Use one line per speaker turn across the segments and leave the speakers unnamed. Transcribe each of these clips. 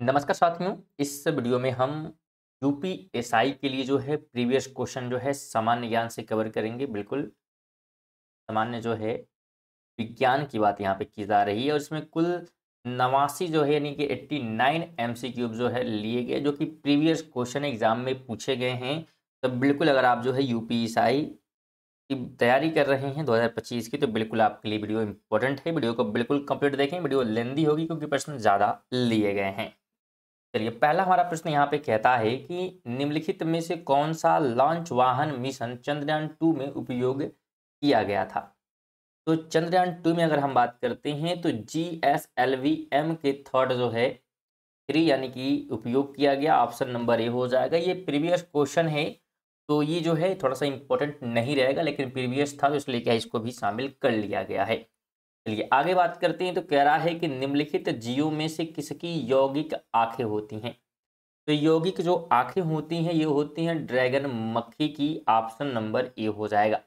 नमस्कार साथियों। इस वीडियो में हम यूपीएसआई के लिए जो है प्रीवियस क्वेश्चन जो है सामान्य ज्ञान से कवर करेंगे। बिल्कुल सामान्य जो है विज्ञान की बात यहाँ पे की जा रही है और इसमें कुल 89 जो है यानी कि 89 एमसीक्यूब जो है लिए गए, जो कि प्रीवियस क्वेश्चन एग्जाम में पूछे गए हैं। तो बिल्कुल अगर आप जो है यूपीएसआई की तैयारी कर रहे हैं 2025 की, तो बिल्कुल आपके लिए वीडियो इंपॉर्टेंट है। वीडियो को बिल्कुल कंप्लीट देखें, वीडियो लेंदी होगी क्योंकि प्रश्न ज़्यादा लिए गए हैं। चलिए, पहला हमारा प्रश्न यहाँ पे कहता है कि निम्नलिखित में से कौन सा लॉन्च वाहन मिशन चंद्रयान 2 में उपयोग किया गया था। तो चंद्रयान 2 में अगर हम बात करते हैं तो GSLV-M के थर्ड जो है 3 यानी कि उपयोग किया गया। ऑप्शन नंबर ए हो जाएगा। ये प्रीवियस क्वेश्चन है तो ये जो है थोड़ा सा इंपॉर्टेंट नहीं रहेगा, लेकिन प्रीवियस था तो इसलिए क्या इसको भी शामिल कर लिया गया है। चलिए आगे बात करते हैं। तो कह रहा है कि निम्नलिखित जीवों में से किसकी यौगिक आंखें होती हैं। तो यौगिक जो आंखें होती हैं ये होती हैं ड्रैगन मक्खी की। ऑप्शन नंबर ए हो जाएगा।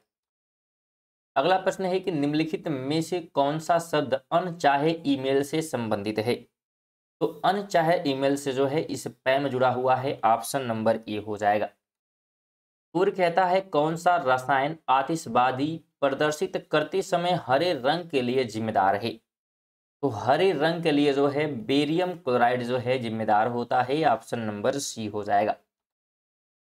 अगला प्रश्न है कि निम्नलिखित में से कौन सा शब्द अनचाहे ईमेल से संबंधित है। तो अनचाहे ईमेल से जो है स्पैम जुड़ा हुआ है। ऑप्शन नंबर ए हो जाएगा। पूर्व कहता है कौन सा रसायन आतिशबाजी प्रदर्शित करते समय हरे रंग के लिए जिम्मेदार है। तो हरे रंग के लिए जो है बेरियम क्लोराइड जो है जिम्मेदार होता है। ऑप्शन नंबर सी हो जाएगा।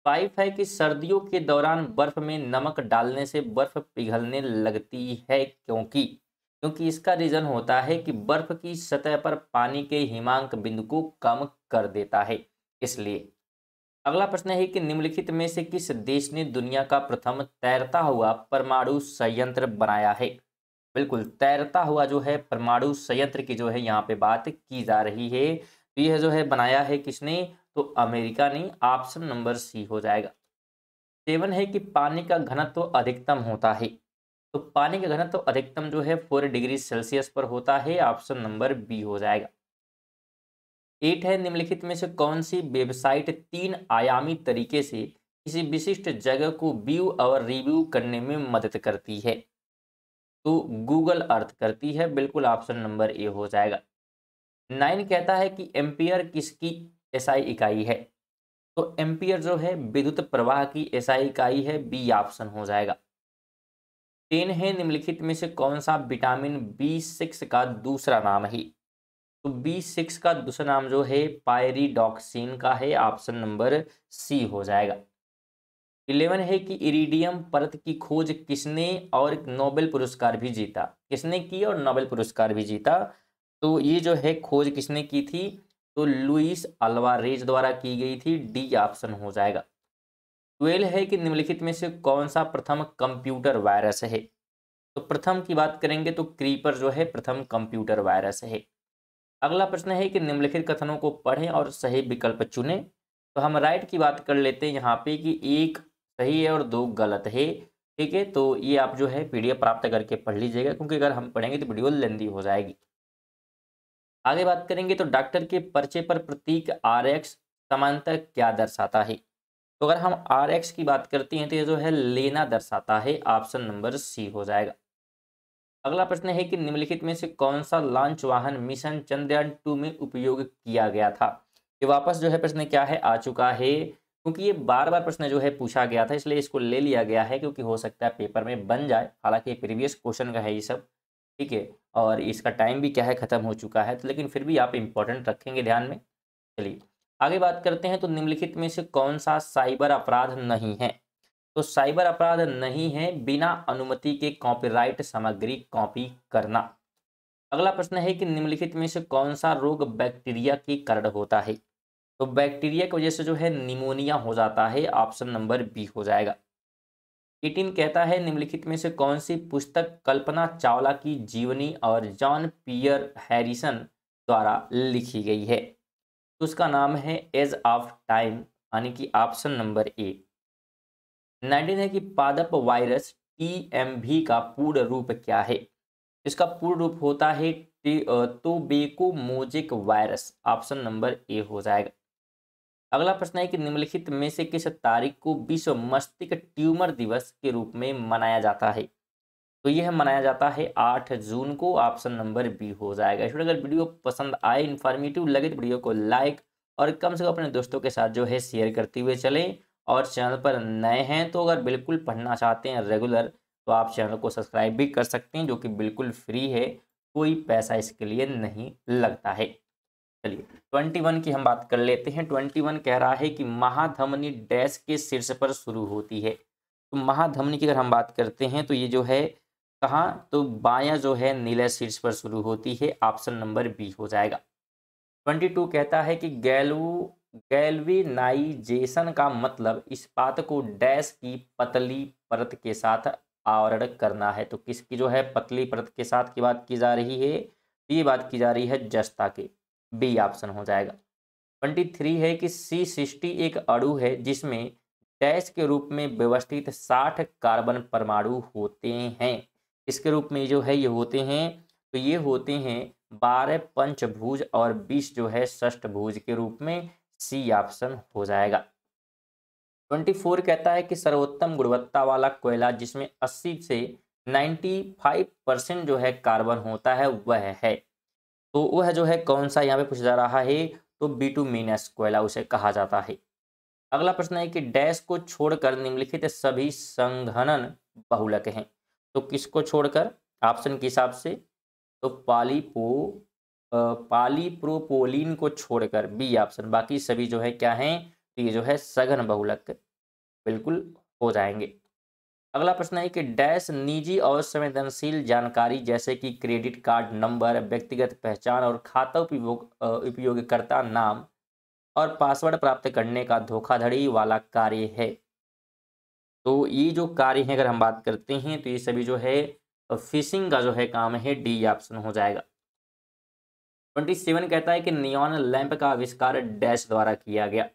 5 है कि सर्दियों के दौरान बर्फ में नमक डालने से बर्फ पिघलने लगती है, क्योंकि इसका रीजन होता है कि बर्फ की सतह पर पानी के हिमांक बिंदु को कम कर देता है, इसलिए। अगला प्रश्न है कि निम्नलिखित में से किस देश ने दुनिया का प्रथम तैरता हुआ परमाणु संयंत्र बनाया है। बिल्कुल तैरता हुआ जो है परमाणु संयंत्र की जो है यहाँ पे बात की जा रही है। तो यह जो है बनाया है किसने, तो अमेरिका ने। ऑप्शन नंबर सी हो जाएगा। 7 है कि पानी का घनत्व अधिकतम होता है। तो पानी का घनत्व अधिकतम जो है 4 डिग्री सेल्सियस पर होता है। ऑप्शन नंबर बी हो जाएगा। 8 है निम्नलिखित में से कौन सी वेबसाइट 3 आयामी तरीके से किसी विशिष्ट जगह को व्यू और रिव्यू करने में मदद करती है। तो गूगल अर्थ करती है। बिल्कुल ऑप्शन नंबर ए हो जाएगा। 9 कहता है कि एम्पियर किसकी एसआई इकाई है। तो एम्पियर जो है विद्युत प्रवाह की एसआई इकाई है। बी ऑप्शन हो जाएगा। 10 है निम्नलिखित में से कौन सा विटामिन B6 का दूसरा नाम है। तो B6 का दूसरा नाम जो है पायरिडॉक्सिन का है। ऑप्शन नंबर सी हो जाएगा। 11 है कि इरिडियम परत की खोज किसने और नोबेल पुरस्कार भी जीता। किसने की और नोबेल पुरस्कार भी जीता। तो ये जो है खोज किसने की थी, तो लुइस अल्वारेज द्वारा की गई थी। डी ऑप्शन हो जाएगा। 12 है कि निम्नलिखित में से कौन सा प्रथम कंप्यूटर वायरस है। तो प्रथम की बात करेंगे तो क्रीपर जो है प्रथम कंप्यूटर वायरस है। अगला प्रश्न है कि निम्नलिखित कथनों को पढ़ें और सही विकल्प चुनें। तो हम राइट की बात कर लेते हैं यहाँ पे कि एक सही है और 2 गलत है। ठीक है, तो ये आप जो है पीडीएफ प्राप्त करके पढ़ लीजिएगा, क्योंकि अगर हम पढ़ेंगे तो वीडियो लेंदी हो जाएगी। आगे बात करेंगे तो डॉक्टर के पर्चे पर प्रतीक RX समानतः क्या दर्शाता है। तो अगर हम RX की बात करते हैं तो ये जो है लेना दर्शाता है। ऑप्शन नंबर सी हो जाएगा। अगला प्रश्न है कि निम्नलिखित में से कौन सा लॉन्च वाहन मिशन चंद्रयान 2 में उपयोग किया गया था। ये वापस जो है प्रश्न क्या है आ चुका है, क्योंकि ये बार बार प्रश्न जो है पूछा गया था, इसलिए इसको ले लिया गया है, क्योंकि हो सकता है पेपर में बन जाए। हालांकि प्रीवियस क्वेश्चन का है ये सब। ठीक है, और इसका टाइम भी क्या है खत्म हो चुका है, तो लेकिन फिर भी आप इंपॉर्टेंट रखेंगे ध्यान में। चलिए आगे बात करते हैं। तो निम्नलिखित में से कौन सा साइबर अपराध नहीं है। तो साइबर अपराध नहीं है बिना अनुमति के कॉपीराइट सामग्री कॉपी करना। अगला प्रश्न है कि निम्नलिखित में से कौन सा रोग बैक्टीरिया के कारण होता है। तो बैक्टीरिया की वजह से जो है निमोनिया हो जाता है। ऑप्शन नंबर बी हो जाएगा। 18 कहता है निम्नलिखित में से कौन सी पुस्तक कल्पना चावला की जीवनी और जॉन पियर हैरिसन द्वारा लिखी गई है। तो उसका नाम है एज ऑफ टाइम, यानी कि ऑप्शन नंबर ए। 19 है कि पादप वायरस TMV का पूर्ण रूप क्या है। इसका पूर्ण रूप होता है tobacco mosaic virus. Option number A हो जाएगा। अगला प्रश्न है कि निम्नलिखित में से किस तारीख को विश्व मस्तिष्क ट्यूमर दिवस के रूप में मनाया जाता है। तो यह मनाया जाता है 8 जून को, ऑप्शन नंबर बी हो जाएगा। स्टूडेंट अगर वीडियो पसंद आए, इन्फॉर्मेटिव लगे तो वीडियो को लाइक और कम से कम अपने दोस्तों के साथ जो है शेयर करते हुए चलें। और चैनल पर नए हैं तो अगर बिल्कुल पढ़ना चाहते हैं रेगुलर, तो आप चैनल को सब्सक्राइब भी कर सकते हैं, जो कि बिल्कुल फ्री है, कोई पैसा इसके लिए नहीं लगता है। चलिए 21 की हम बात कर लेते हैं। 21 कह रहा है कि महाधमनी डैश के शीर्ष पर शुरू होती है। तो महाधमनी की अगर हम बात करते हैं तो ये जो है कहाँ, तो बायां जो है नीले शीर्ष पर शुरू होती है, ऑप्शन नंबर बी हो जाएगा। 22 कहता है कि गैल्वेनाइजेशन का मतलब इस्पात को डैश की पतली परत के साथ आवरण करना है। तो किसकी जो है पतली परत के साथ की बात की जा रही है, ये बात की जा रही है जस्ता के, बी ऑप्शन हो जाएगा। 23 है कि C60 एक अणु है जिसमें डैश के रूप में व्यवस्थित 60 कार्बन परमाणु होते हैं। इसके रूप में जो है ये होते हैं, तो ये होते हैं 12 पंचभुज और 20 जो है षष्ठभुज के रूप में, सी ऑप्शन हो जाएगा। 24 कहता है कि सर्वोत्तम गुणवत्ता वाला कोयला जिसमें 80 से 95% जो है कार्बन होता है वह है। तो वह जो है कौन सा यहाँ पे पूछा जा रहा है, तो बिटुमिनस कोयला उसे कहा जाता है। अगला प्रश्न है कि डैश को छोड़कर निम्नलिखित सभी संघनन बहुलक हैं। तो किसको छोड़कर, ऑप्शन के हिसाब से, तो पॉलीप्रोपोलिन को छोड़कर, बी ऑप्शन, बाकी सभी जो है क्या हैं, तो ये जो है सघन बहुलक बिल्कुल हो जाएंगे। अगला प्रश्न है कि डैश निजी और संवेदनशील जानकारी जैसे कि क्रेडिट कार्ड नंबर, व्यक्तिगत पहचान और खाता उपयोगकर्ता नाम और पासवर्ड प्राप्त करने का धोखाधड़ी वाला कार्य है। तो ये जो कार्य है अगर हम बात करते हैं तो ये सभी जो है फिशिंग का जो है काम है, डी ऑप्शन हो जाएगा। 27 कहता है कि नियॉन लैंप का आविष्कार डैश द्वारा किया गया।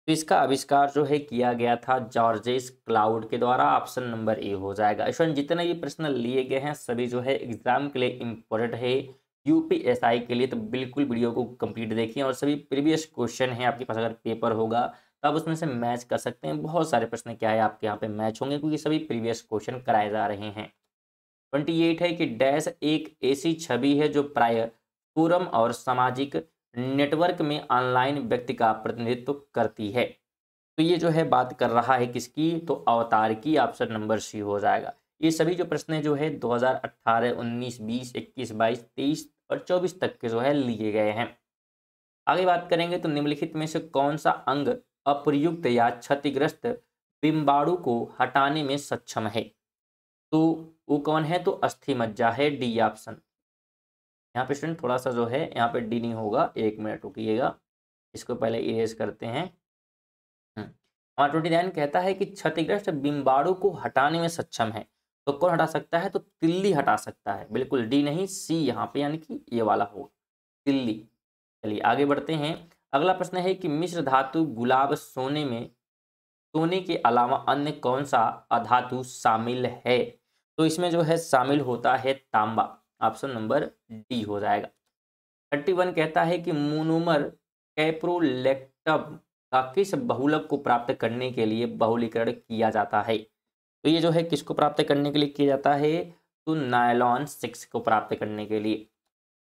तो इसका आविष्कार जो है किया गया था जॉर्जेस क्लाउड के द्वारा, ऑप्शन नंबर ए हो जाएगा। इसमें जितने भी प्रश्न लिए गए हैं सभी जो है एग्जाम के लिए इंपॉर्टेंट है, यूपीएसआई के लिए, तो बिल्कुल वीडियो को कंप्लीट देखिए। और सभी प्रीवियस क्वेश्चन है आपके पास, अगर पेपर होगा तो आप उसमें से मैच कर सकते हैं। बहुत सारे प्रश्न क्या है आपके यहाँ पे मैच होंगे, क्योंकि सभी प्रीवियस क्वेश्चन कराए जा रहे हैं। 28 है कि डैश एक ऐसी छवि है जो प्राय फोरम और सामाजिक नेटवर्क में ऑनलाइन व्यक्ति का प्रतिनिधित्व करती है। तो ये जो है बात कर रहा है किसकी, तो अवतार की, ऑप्शन नंबर सी हो जाएगा। ये सभी जो प्रश्न जो है 2018, 19, 20, 21, 22, 23 और 24 तक के जो है लिए गए हैं। आगे बात करेंगे तो निम्नलिखित में से कौन सा अंग अप्रयुक्त या क्षतिग्रस्त बिंबाणु को हटाने में सक्षम है। तो वो कौन है, तो अस्थि मज्जा है, डी ऑप्शन। यहाँ पे स्टूडेंट थोड़ा सा जो है यहाँ पे डी नहीं होगा, 1 मिनट रुकिएगा, इसको पहले इरेज करते हैं। और 29 कहता है कि क्षतिग्रस्त बिंबाणु को हटाने में सक्षम है। तो कौन हटा सकता है, तो तिल्ली हटा सकता है, बिल्कुल डी नहीं, सी यहाँ पे, यानी कि ये वाला होगा, तिल्ली। चलिए आगे बढ़ते हैं। अगला प्रश्न है कि मिश्र धातु गुलाब सोने में सोने के अलावा अन्य कौन सा अधातु शामिल है। तो इसमें जो है शामिल होता है तांबा, ऑप्शन नंबर डी हो जाएगा। 31 कहता है कि मोनोमर कैप्रोलेक्टम का किस बहुलक को प्राप्त करने के लिए बहुलीकरण किया जाता है। तो ये जो है किसको प्राप्त करने के लिए किया जाता है, तो नायलॉन 6 को प्राप्त करने के लिए।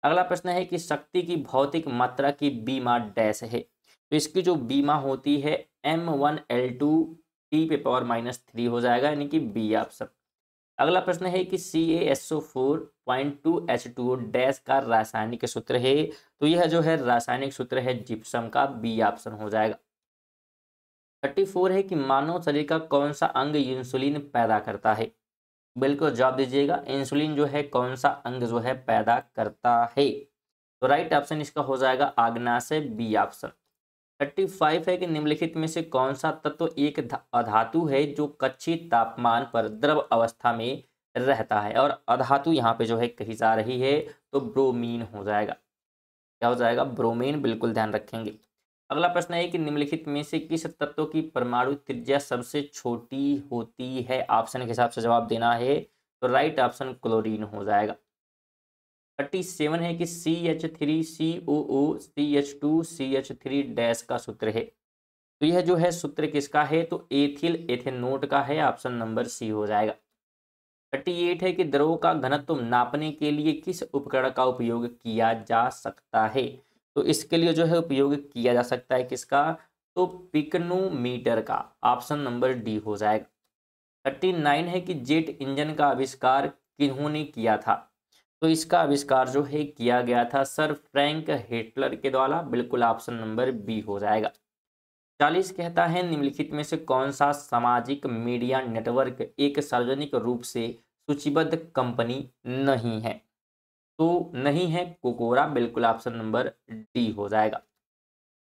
अगला प्रश्न है कि शक्ति की भौतिक मात्रा की बीमा डैश है। तो इसकी जो बीमा होती है M1L2 T⁻³ हो जाएगा, यानी कि बी ऑप्शन। अगला प्रश्न है कि CaSO4.2H2O डैश का रासायनिक सूत्र है। तो यह जो है रासायनिक सूत्र है जिप्सम का, बी ऑप्शन हो जाएगा। 34 है कि मानव शरीर का कौन सा अंग इंसुलिन पैदा करता है। बिल्कुल जवाब दीजिएगा, इंसुलिन जो है कौन सा अंग जो है पैदा करता है। तो राइट ऑप्शन इसका हो जाएगा आग्नाशय, बी ऑप्शन। 35 है कि निम्नलिखित में से कौन सा तत्व एक अधातु है जो कक्षीय तापमान पर द्रव अवस्था में रहता है। और अधातु यहाँ पे जो है कही जा रही है, तो ब्रोमीन हो जाएगा। क्या हो जाएगा, ब्रोमीन, बिल्कुल ध्यान रखेंगे। अगला प्रश्न है कि निम्नलिखित में से किस तत्व की परमाणु त्रिज्या सबसे छोटी होती है। ऑप्शन के हिसाब से जवाब देना है, तो राइट ऑप्शन क्लोरीन हो जाएगा। 37 है कि CH3COO CH2CH3 डैश का सूत्र है। तो यह जो है सूत्र किसका है, तो एथिल एथेनोट का है, ऑप्शन नंबर सी हो जाएगा। 38 है कि द्रव का घनत्व नापने के लिए किस उपकरण का उपयोग किया जा सकता है। तो इसके लिए जो है उपयोग किया जा सकता है किसका, तो पिकनोमीटर का। ऑप्शन नंबर डी हो जाएगा। 39 है कि जेट इंजन का आविष्कार किन्होंने किया था। तो इसका आविष्कार जो है किया गया था सर फ्रैंक हिटलर के द्वारा। बिल्कुल ऑप्शन नंबर बी हो जाएगा। 40 कहता है निम्नलिखित में से कौन सा सामाजिक मीडिया नेटवर्क एक सार्वजनिक रूप से सूचीबद्ध कंपनी नहीं है। तो नहीं है कोकोरा। बिल्कुल ऑप्शन नंबर डी हो जाएगा।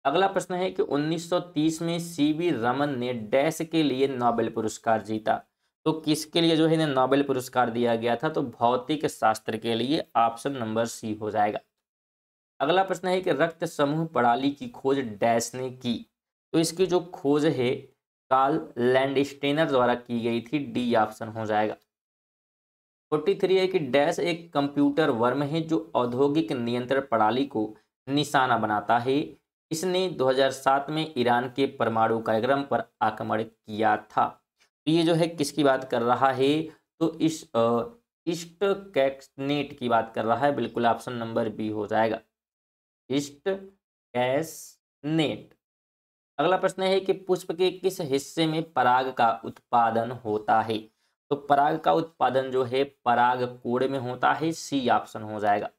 अगला प्रश्न है कि 1930 में सीवी रमन ने डैश के लिए नोबेल पुरस्कार जीता। तो किसके लिए जो है इन्हें नोबेल पुरस्कार दिया गया था, तो भौतिक शास्त्र के लिए। ऑप्शन नंबर सी हो जाएगा। अगला प्रश्न है कि रक्त समूह प्रणाली की खोज डैश ने की। तो इसकी जो खोज है कार्ल लैंडस्टेनर द्वारा की गई थी। डी ऑप्शन हो जाएगा। 43 है कि डैश एक कंप्यूटर वर्म है जो औद्योगिक नियंत्रण प्रणाली को निशाना बनाता है। इसने 2007 में ईरान के परमाणु कार्यक्रम पर आक्रमण किया था। तो ये जो है किसकी बात कर रहा है, तो इस ईस्ट कैशनेट की बात कर रहा है। बिल्कुल ऑप्शन नंबर बी हो जाएगा। ईस्ट कैशनेट। अगला प्रश्न है कि पुष्प के किस हिस्से में पराग का उत्पादन होता है। तो पराग का उत्पादन जो है पराग कोड़ में होता है। सी ऑप्शन हो जाएगा।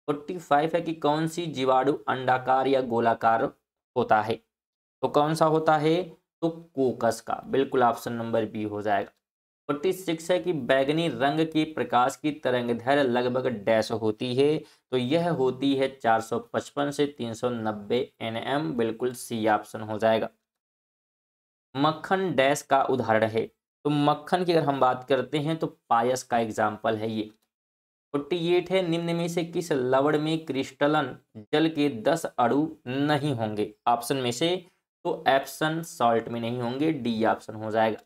45 है कि कौन सी जीवाणु अंडाकार या गोलाकार होता है। तो कौन सा होता है, तो कोकस का। बिल्कुल ऑप्शन नंबर बी हो जाएगा। 46 है कि बैगनी रंग के प्रकाश की तरंगदैर्घ्य लगभग डैश होती है। तो यह होती है 455 से 390 nm। बिल्कुल सी ऑप्शन हो जाएगा। मक्खन डैश का उदाहरण है। तो मक्खन की अगर हम बात करते हैं तो पायस का एग्जाम्पल है ये। 48 है निम्न में से किस लवण में क्रिस्टलन जल के 10 अणु नहीं होंगे। ऑप्शन में से, तो एप्सन सॉल्ट में नहीं होंगे। डी ऑप्शन हो जाएगा।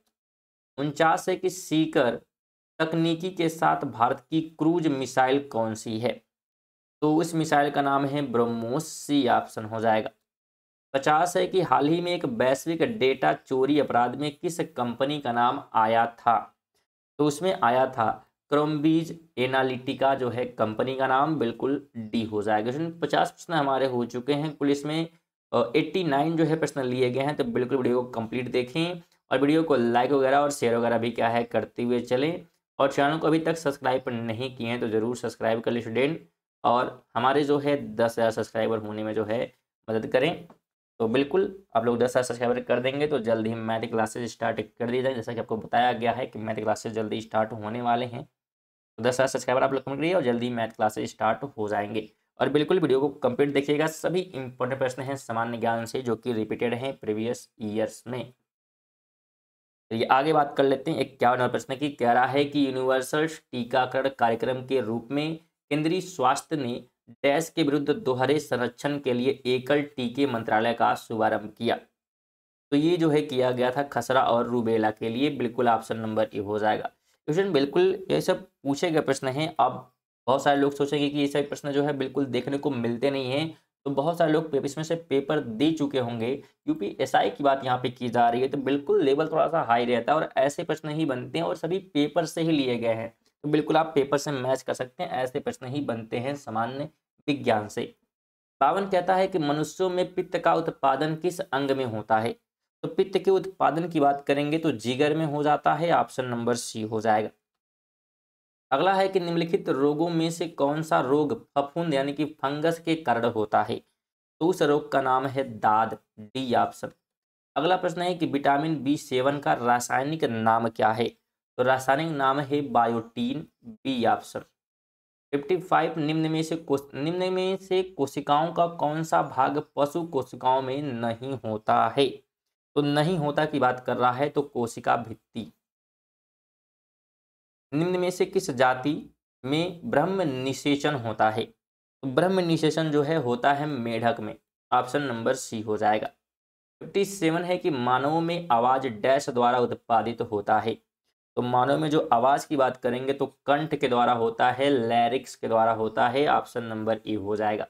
49 है कि सीकर तकनीकी के साथ भारत की क्रूज मिसाइल कौन सी है। तो उस मिसाइल का नाम है ब्रह्मोस। सी ऑप्शन हो जाएगा। 50 है कि हाल ही में एक वैश्विक डेटा चोरी अपराध में किस कंपनी का नाम आया था। तो उसमें आया था क्रॉम्ब्रिज एनालिटिका जो है कंपनी का नाम। बिल्कुल डी हो जाएगा। इसमें 50 प्रश्न हमारे हो चुके हैं कुल। इसमें 89 जो है प्रश्न लिए गए हैं। तो बिल्कुल वीडियो को कंप्लीट देखें और वीडियो को लाइक वगैरह और शेयर वगैरह भी क्या है करते हुए चलें। और चैनल को अभी तक सब्सक्राइब नहीं किए हैं तो ज़रूर सब्सक्राइब कर ले स्टूडेंट। और हमारे जो है 10,000 सब्सक्राइबर होने में जो है मदद करें। तो बिल्कुल आप लोग 10,000 सब्सक्राइबर कर देंगे तो जल्द ही मैथ क्लासेज स्टार्ट कर दी जाए। जैसा कि आपको बताया गया है कि मैथ क्लासेज जल्दी स्टार्ट होने वाले हैं। तो 10,000 सब्सक्राइबर आप लोग कमेंट करिए और जल्दी मैथ क्लासेज स्टार्ट हो जाएंगे। और बिल्कुल वीडियो को कंप्लीट देखिएगा। सभी इंपॉर्टेंट प्रश्न हैं सामान्य ज्ञान से जो कि रिपीटेड हैं प्रीवियस ईयर्स में। तो ये आगे बात कर लेते हैं। 51वां प्रश्न की कह रहा है कि यूनिवर्सल टीकाकरण कार्यक्रम के रूप में केंद्रीय स्वास्थ्य ने डैश के विरुद्ध दोहरे संरक्षण के लिए एकल टीके मंत्रालय का शुभारंभ किया। तो ये जो है किया गया था खसरा और रूबेला के लिए। बिल्कुल ऑप्शन नंबर ए हो जाएगा। क्वेश्चन बिल्कुल ये सब पूछे गए प्रश्न हैं। अब बहुत सारे लोग सोचेंगे कि ये सब प्रश्न जो है बिल्कुल देखने को मिलते नहीं हैं। तो बहुत सारे लोग इसमें से पेपर दे चुके होंगे। यूपीएसआई की बात यहाँ पे की जा रही है तो बिल्कुल लेवल थोड़ा सा हाई रहता है और ऐसे प्रश्न ही बनते हैं और सभी पेपर से ही लिए गए हैं। तो बिल्कुल आप पेपर से मैच कर सकते हैं। ऐसे प्रश्न ही बनते हैं सामान्य विज्ञान से। 52 कहता है कि मनुष्यों में पित्त का उत्पादन किस अंग में होता है। तो पित्त के उत्पादन की बात करेंगे तो जिगर में हो जाता है। ऑप्शन नंबर सी हो जाएगा। अगला है कि निम्नलिखित रोगों में से कौन सा रोग फफूंद यानी कि फंगस के कारण होता है। तो उस रोग का नाम है दाद। D option. अगला प्रश्न है कि विटामिन B7 का रासायनिक नाम क्या है। तो रासायनिक नाम है बायोटीन। B option. 55 निम्न में से कोशिकाओं का कौन सा भाग पशु कोशिकाओं में नहीं होता है। तो नहीं होता की बात कर रहा है तो कोशिका भित्ति। निम्न में से किस जाति में ब्रह्म निषेचन होता है। तो ब्रह्म निषेचन जो है होता है मेढक में। ऑप्शन नंबर सी हो जाएगा। 57 है कि मानव में आवाज डैश द्वारा उत्पादित होता है। तो मानव में जो आवाज की बात करेंगे तो कंठ के द्वारा होता है, लैरिक्स के द्वारा होता है। ऑप्शन नंबर ए हो जाएगा।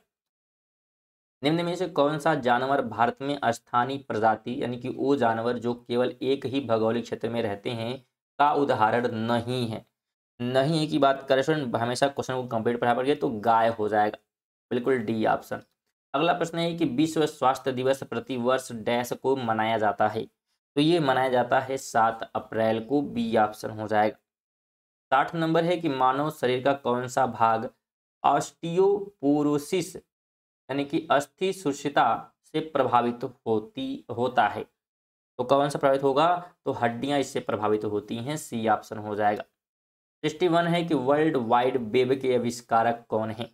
निम्न में से कौन सा जानवर भारत में स्थानीय प्रजाति यानी कि वो जानवर जो केवल एक ही भौगोलिक क्षेत्र में रहते हैं का उदाहरण नहीं है। नहीं है की बात करें स्टूडेंट, हमेशा क्वेश्चन को कंप्लीट पढ़ा पड़िए तो गाय हो जाएगा, बिल्कुल डी ऑप्शन। अगला प्रश्न है कि विश्व स्वास्थ्य दिवस प्रतिवर्ष डैश को मनाया जाता है, तो ये मनाया जाता है 7 अप्रैल को, बी ऑप्शन हो जाएगा। 60 नंबर है कि मानव शरीर का कौन सा भाग ऑस्टियोपोरोसिस यानी कि अस्थि शुष्कता से प्रभावित होता है, तो कौन सा प्रभावित होगा, तो हड्डियां इससे प्रभावित होती हैं, सी ऑप्शन हो जाएगा। 61 है कि वर्ल्ड वाइड वेब के आविष्कारक कौन है,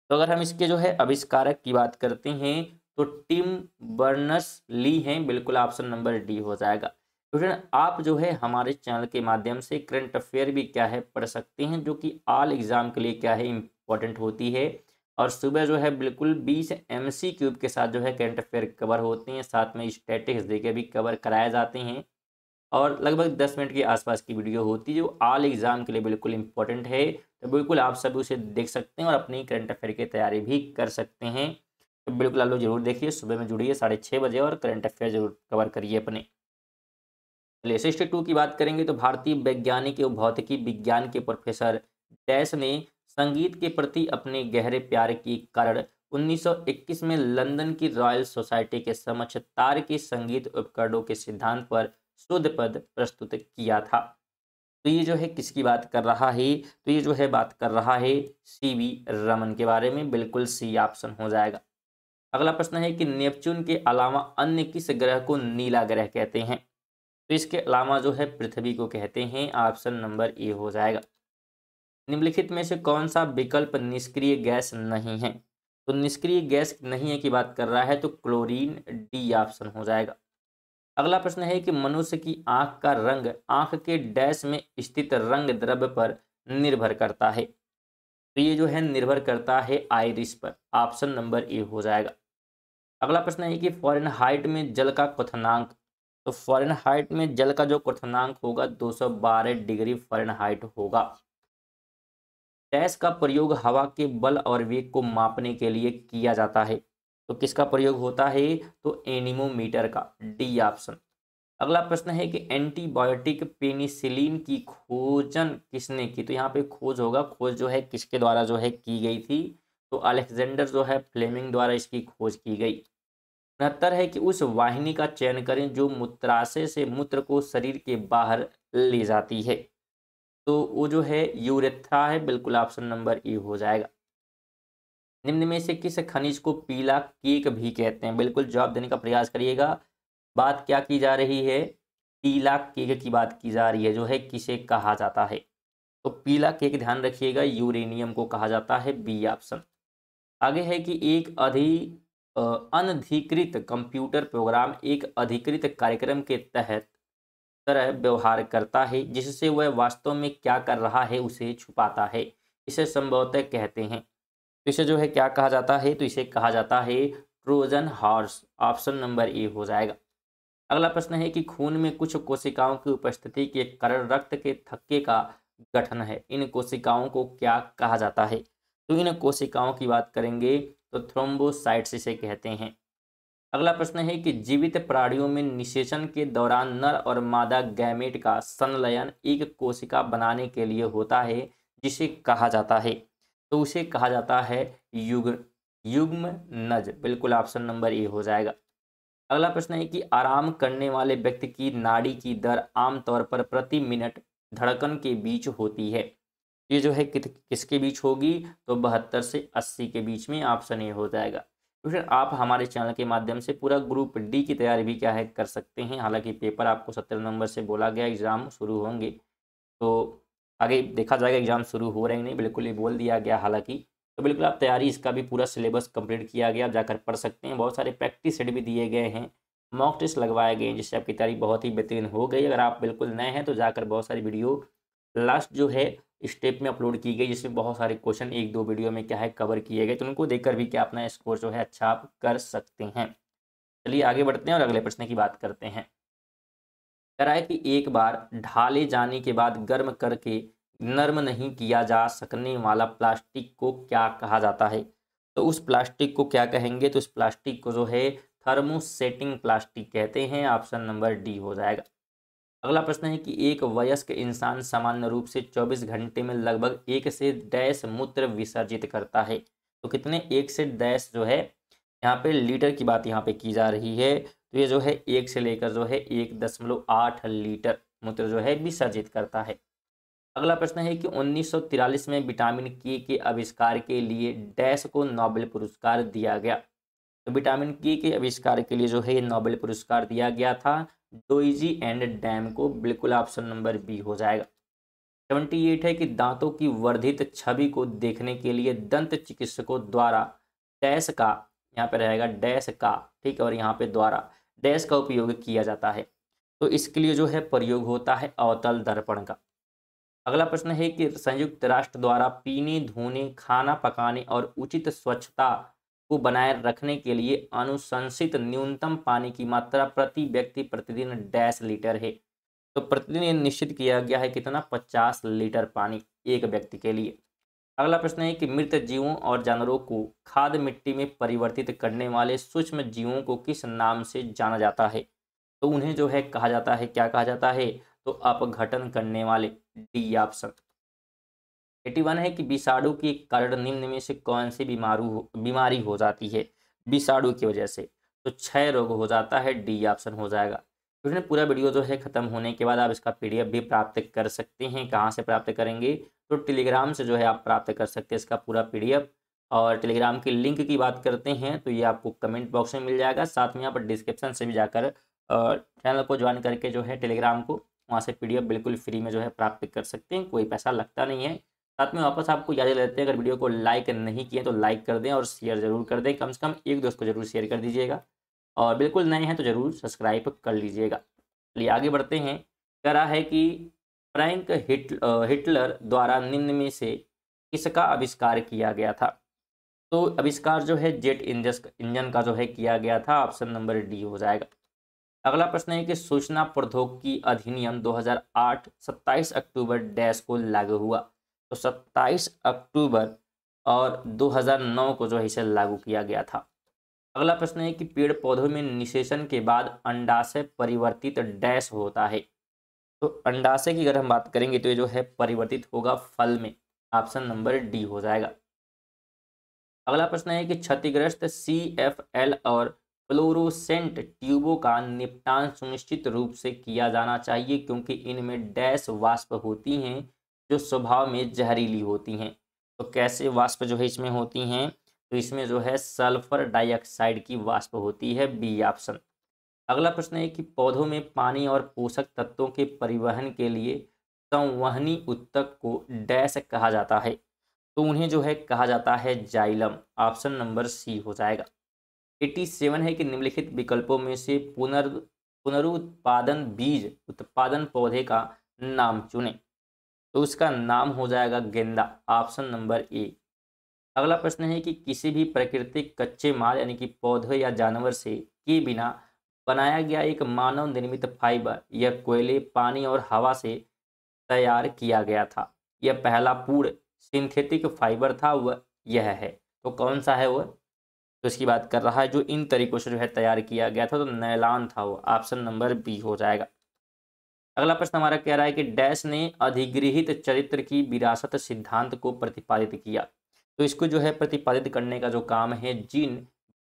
तो अगर हम इसके जो है आविष्कारक की बात करते हैं तो टिम बर्नर्स ली हैं, बिल्कुल ऑप्शन नंबर डी हो जाएगा। स्टूडेंट आप जो है हमारे चैनल के माध्यम से करंट अफेयर भी क्या है पढ़ सकते हैं, जो कि ऑल एग्जाम के लिए क्या है इंपॉर्टेंट होती है, और सुबह जो है बिल्कुल 20 MCQ के साथ जो है करंट अफेयर कवर होते हैं, साथ में स्टैटिक्स देके भी कवर कराए जाते हैं, और लगभग 10 मिनट के आसपास की वीडियो होती है जो ऑल एग्जाम के लिए बिल्कुल इंपॉर्टेंट है, तो बिल्कुल आप सब उसे देख सकते हैं और अपनी करंट अफेयर की तैयारी भी कर सकते हैं। तो बिल्कुल आप लोग जरूर देखिए, सुबह में जुड़िए 6:30 बजे और करंट अफेयर जरूर कवर करिए अपने। चलिए 62 की बात करेंगे तो भारतीय वैज्ञानिक एवं भौतिकी विज्ञान के प्रोफेसर डैश ने संगीत के प्रति अपने गहरे प्यार के कारण 1921 में लंदन की रॉयल सोसाइटी के समक्ष तार के संगीत उपकरणों के सिद्धांत पर शोध पद प्रस्तुत किया था। तो ये जो है किसकी बात कर रहा है, तो ये जो है बात कर रहा है CV रमन के बारे में, बिल्कुल सी ऑप्शन हो जाएगा। अगला प्रश्न है कि नेपच्यून के अलावा अन्य किस ग्रह को नीला ग्रह कहते हैं, तो इसके अलावा जो है पृथ्वी को कहते हैं, ऑप्शन नंबर ए हो जाएगा। निम्नलिखित में से कौन सा विकल्प निष्क्रिय गैस नहीं है, तो निष्क्रिय गैस नहीं है की बात कर रहा है तो क्लोरीन, डी ऑप्शन हो जाएगा। अगला प्रश्न है कि मनुष्य की आंख का रंग आंख के डैश में स्थित रंग द्रव्य पर निर्भर करता है, तो ये जो है निर्भर करता है आइरिस पर, ऑप्शन नंबर ए हो जाएगा। अगला प्रश्न है कि फ़ारेनहाइट में जल का क्वथनांक, तो फ़ारेनहाइट में जल का जो क्वथनांक होगा 212 डिग्री फ़ारेनहाइट होगा। डैश का प्रयोग हवा के बल और वेग को मापने के लिए किया जाता है, तो किसका प्रयोग होता है, तो एनीमोमीटर का, डी ऑप्शन। अगला प्रश्न है कि एंटीबायोटिक पेनिसिलिन की खोजन किसने की, तो यहाँ पे खोज होगा, खोज जो है किसके द्वारा जो है की गई थी, तो अलेक्जेंडर जो है फ्लेमिंग द्वारा इसकी खोज की गई। 69 है कि उस वाहिनी का चयन करें जो मूत्राशय से मूत्र को शरीर के बाहर ले जाती है, तो वो जो है यूरेथ्रा है, बिल्कुल ऑप्शन नंबर ए हो जाएगा। निम्न में से किस खनिज को पीला केक भी कहते हैं, बिल्कुल जवाब देने का प्रयास करिएगा। बात क्या की जा रही है, पीला केक की बात की जा रही है, जो है किसे कहा जाता है, तो पीला केक ध्यान रखिएगा यूरेनियम को कहा जाता है, बी ऑप्शन। आगे है कि एक अनधिकृत कंप्यूटर प्रोग्राम एक अधिकृत कार्यक्रम के तहत तरह व्यवहार करता है जिससे वह वास्तव में क्या कर रहा है उसे छुपाता है, इसे संभवतः कहते हैं, तो इसे जो है क्या कहा जाता है, तो इसे कहा जाता है Trojan horse, option number A हो जाएगा। अगला प्रश्न है कि खून में कुछ कोशिकाओं की उपस्थिति के कारण रक्त के थक्के का गठन है, इन कोशिकाओं को क्या कहा जाता है, तो इन कोशिकाओं की बात करेंगे तो थ्रोम्बोसाइट्स इसे कहते हैं। अगला प्रश्न है कि जीवित प्राणियों में निषेचन के दौरान नर और मादा गैमेट का संलयन एक कोशिका बनाने के लिए होता है जिसे कहा जाता है, तो उसे कहा जाता है युग्मनज, बिल्कुल ऑप्शन नंबर ए हो जाएगा। अगला प्रश्न है कि आराम करने वाले व्यक्ति की नाड़ी की दर आमतौर पर प्रति मिनट धड़कन के बीच होती है, ये जो है किसके बीच होगी, तो 72 से 80 के बीच में, ऑप्शन ए हो जाएगा। तो फिर आप हमारे चैनल के माध्यम से पूरा ग्रुप डी की तैयारी भी क्या है कर सकते हैं, हालांकि पेपर आपको 70 नंबर से बोला गया एग्ज़ाम शुरू होंगे, तो आगे देखा जाएगा एग्ज़ाम शुरू हो रहे हैं नहीं, बिल्कुल ही बोल दिया गया हालांकि, तो बिल्कुल आप तैयारी, इसका भी पूरा सिलेबस कंप्लीट किया गया, आप जाकर पढ़ सकते हैं, बहुत सारे प्रैक्टिस सेट भी दिए गए हैं, मॉक टेस्ट लगवाए गए हैं, जिससे आपकी तैयारी बहुत ही बेहतरीन हो गई। अगर आप बिल्कुल नए हैं तो जाकर बहुत सारी वीडियो लास्ट जो है स्टेप में अपलोड की गई, जिसमें बहुत सारे क्वेश्चन 1-2 वीडियो में क्या है कवर किए गए, तो उनको देखकर भी क्या अपना स्कोर जो है अच्छा आप कर सकते हैं। चलिए आगे बढ़ते हैं और अगले प्रश्न की बात करते हैं। कह रहा है कि एक बार ढाले जाने के बाद गर्म करके नर्म नहीं किया जा सकने वाला प्लास्टिक को क्या कहा जाता है, तो उस प्लास्टिक को क्या कहेंगे, तो उस प्लास्टिक को जो है थर्मोसेटिंग प्लास्टिक कहते हैं, ऑप्शन नंबर डी हो जाएगा। अगला प्रश्न है कि एक वयस्क इंसान सामान्य रूप से 24 घंटे में लगभग 1 से डैश मूत्र विसर्जित करता है। तो कितने 1 से डैश जो है यहाँ पे लीटर की बात यहाँ पे की जा रही है। तो ये जो है 1 से लेकर जो है 1.8 लीटर मूत्र जो है विसर्जित करता है। अगला प्रश्न है कि 1943 में विटामिन के आविष्कार के लिए डैश को नोबेल पुरस्कार दिया गया। तो विटामिन के आविष्कार के लिए जो है ये नोबेल पुरस्कार दिया गया था डोइजी एंड डैम को। बिल्कुल ऑप्शन नंबर बी हो जाएगा। 78 है कि दांतों की वर्धित छवि को देखने के लिए दंत चिकित्सकों द्वारा डैश का, यहाँ पे रहेगा डैश का, ठीक है, और यहाँ पे द्वारा डैश का उपयोग किया जाता है। तो इसके लिए जो है प्रयोग होता है अवतल दर्पण का। अगला प्रश्न है कि संयुक्त राष्ट्र द्वारा पीने, धोने, खाना पकाने और उचित स्वच्छता को बनाए रखने के लिए अनुशंसित न्यूनतम पानी की मात्रा प्रति व्यक्ति प्रतिदिन डैश लीटर है। तो प्रतिदिन निश्चित किया गया है कितना, 50 लीटर पानी एक व्यक्ति के लिए। अगला प्रश्न है कि मृत जीवों और जानवरों को खाद मिट्टी में परिवर्तित करने वाले सूक्ष्म जीवों को किस नाम से जाना जाता है। तो उन्हें जो है कहा जाता है, क्या कहा जाता है, तो अपघटन करने वाले, डी ऑप्शन। 81 है कि विषाणु के कारण निम्न में से कौन सी बीमारी हो जाती है विषाणु की वजह से। तो क्षय रोग हो जाता है, डी ऑप्शन हो जाएगा। तो पूरा वीडियो जो है खत्म होने के बाद आप इसका पीडीएफ भी प्राप्त कर सकते हैं। कहाँ से प्राप्त करेंगे, तो टेलीग्राम से जो है आप प्राप्त कर सकते हैं इसका पूरा पीडीएफ। और टेलीग्राम की लिंक की बात करते हैं तो ये आपको कमेंट बॉक्स में मिल जाएगा, साथ में यहाँ पर डिस्क्रिप्शन से भी जाकर चैनल को ज्वाइन करके जो है टेलीग्राम को, वहाँ से पीडीएफ बिल्कुल फ्री में जो है प्राप्त कर सकते हैं, कोई पैसा लगता नहीं है। साथ में वापस आपको याद रहते हैं, अगर वीडियो को लाइक नहीं किए तो लाइक कर दें और शेयर जरूर कर दें, कम से कम एक दोस्त को जरूर शेयर कर दीजिएगा। और बिल्कुल नए हैं तो जरूर सब्सक्राइब कर लीजिएगा। चलिए आगे बढ़ते हैं। कह रहा है कि फ्रैंक हिटलर द्वारा निम्न में से किसका आविष्कार किया गया था। तो आविष्कार जो है जेट इंजन का जो है किया गया था, ऑप्शन नंबर डी हो जाएगा। अगला प्रश्न है कि सूचना प्रौद्योगिकी अधिनियम 2008 27 अक्टूबर डैश को लागू हुआ। तो 27 अक्टूबर और 2009 को जो है इसे लागू किया गया था। अगला प्रश्न है कि पेड़ पौधों में निषेचन के बाद अंडाशय परिवर्तित डैश होता है। तो अंडाशय की अगर हम बात करेंगे तो ये जो है परिवर्तित होगा फल में, ऑप्शन नंबर डी हो जाएगा। अगला प्रश्न है कि क्षतिग्रस्त CFL और फ्लोरोसेंट ट्यूबों का निपटान सुनिश्चित रूप से किया जाना चाहिए क्योंकि इनमें डैश वाष्प होती हैं जो स्वभाव में जहरीली होती हैं। तो कैसे वाष्प जो है इसमें होती हैं, तो इसमें जो है सल्फर डाइऑक्साइड की वाष्प होती है, बी ऑप्शन। अगला प्रश्न है कि पौधों में पानी और पोषक तत्वों के परिवहन के लिए संवहनी ऊतक को डैश कहा जाता है। तो उन्हें जो है कहा जाता है जाइलम, ऑप्शन नंबर सी हो जाएगा। 87 है कि निम्नलिखित विकल्पों में से पुनरुत्पादन बीज उत्पादन पौधे का नाम चुने। तो उसका नाम हो जाएगा गेंदा, ऑप्शन नंबर ए। अगला प्रश्न है कि किसी भी प्राकृतिक कच्चे माल यानी कि पौधे या जानवर से के बिना बनाया गया एक मानव निर्मित फाइबर यह कोयले, पानी और हवा से तैयार किया गया था। यह पहला पूर्ण सिंथेटिक फाइबर था, वह यह है। तो कौन सा है वह, तो इसकी बात कर रहा है जो इन तरीकों से जो है तैयार किया गया था, तो नैलॉन था वो, ऑप्शन नंबर बी हो जाएगा। अगला प्रश्न हमारा कह रहा है कि डैश ने अधिगृहित चरित्र की विरासत सिद्धांत को प्रतिपादित किया। तो इसको जो है प्रतिपादित करने का जो काम है जीन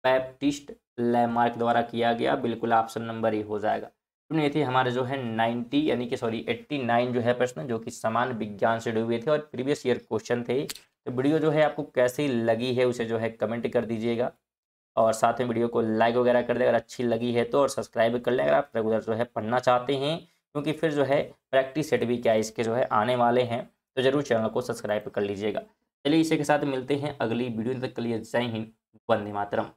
बैप्टिस्ट लैमार्क द्वारा किया गया, बिल्कुल ऑप्शन नंबर ए हो जाएगा। ये थे हमारे जो है 89 जो है प्रश्न जो कि समान विज्ञान से जुड़े हुए थे और प्रीवियस ईयर क्वेश्चन थे। तो वीडियो जो है आपको कैसी लगी है उसे जो है कमेंट कर दीजिएगा और साथ में वीडियो को लाइक वगैरह कर दे अगर अच्छी लगी है तो, और सब्सक्राइब कर लें अगर आप रेगुलर जो है पढ़ना चाहते हैं, क्योंकि फिर जो है प्रैक्टिस सेट भी क्या इसके जो है आने वाले हैं, तो जरूर चैनल को सब्सक्राइब कर लीजिएगा। चलिए इसी के साथ मिलते हैं अगली वीडियो, तक के लिए जय हिंद, वंदे मातरम।